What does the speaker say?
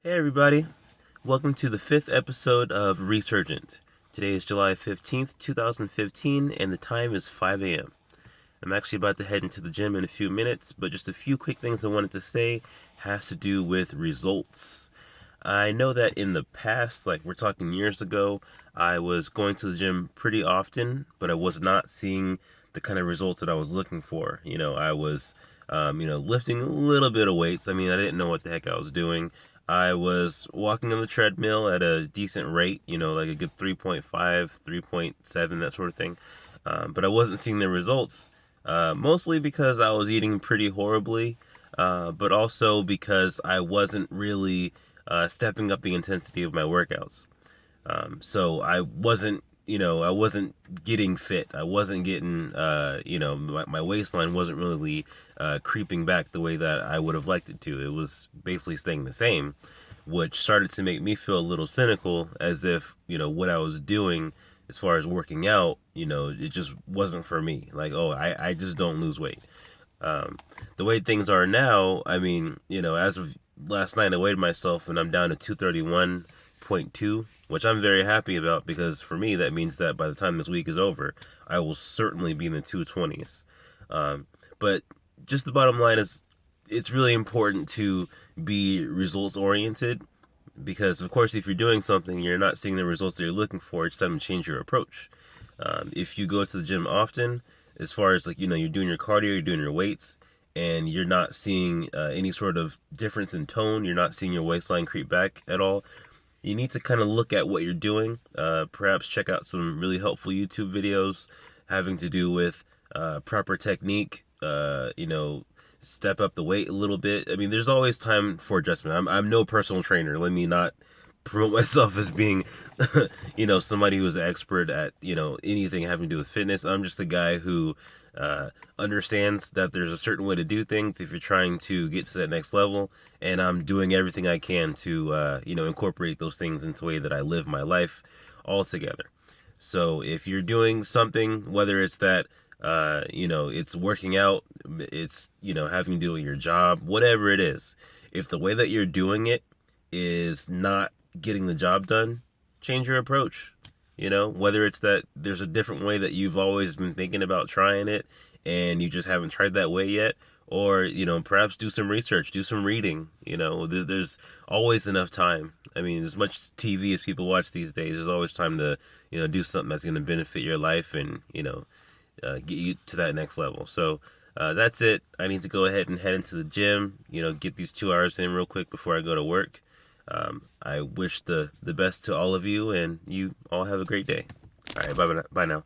Hey everybody, welcome to the fifth episode of ReSergent. Today is July 15th, 2015, and the time is 5 a.m. I'm actually about to head into the gym in a few minutes, but just a few quick things I wanted to say has to do with results. I know that in the past, like we're talking years ago, I was going to the gym pretty often, but I was not seeing the kind of results that I was looking for. I was, lifting a little bit of weights. I mean, I didn't know what the heck I was doing. I was walking on the treadmill at a decent rate, like a good 3.5, 3.7, that sort of thing. But I wasn't seeing the results, mostly because I was eating pretty horribly, but also because I wasn't really stepping up the intensity of my workouts. So I wasn't getting fit. I wasn't getting, my waistline wasn't really creeping back the way that I would have liked it to. It was basically staying the same, which started to make me feel a little cynical, as if, what I was doing as far as working out, it just wasn't for me. Like, oh, I just don't lose weight. Um, the way things are now, I mean, as of last night, I weighed myself and I'm down to 231.2, which I'm very happy about because for me, that means that by the time this week is over, I will certainly be in the 220s. But just the bottom line is, it's really important to be results oriented because, of course, if you're doing something, you're not seeing the results that you're looking for, it's time to change your approach. If you go to the gym often, as far as like you're doing your cardio, you're doing your weights, and you're not seeing any sort of difference in tone, you're not seeing your waistline creep back at all. You need to kind of look at what you're doing. Perhaps check out some really helpful YouTube videos having to do with proper technique. Step up the weight a little bit. I mean, there's always time for adjustment. I'm no personal trainer. Let me not promote myself as being, somebody who's an expert at, anything having to do with fitness. I'm just a guy who understands that there's a certain way to do things if you're trying to get to that next level. And I'm doing everything I can to, incorporate those things into the way that I live my life altogether. So if you're doing something, whether it's that, it's working out, it's, having to do with your job, whatever it is, if the way that you're doing it is not getting the job done, change your approach. Whether it's that there's a different way that you've always been thinking about trying it and you just haven't tried that way yet, or, perhaps do some research, do some reading. There's always enough time. I mean, as much TV as people watch these days, there's always time to, do something that's going to benefit your life and, get you to that next level. So, that's it. I need to go ahead and head into the gym, get these 2 hours in real quick before I go to work. I wish the best to all of you, and you all have a great day. All right, bye now.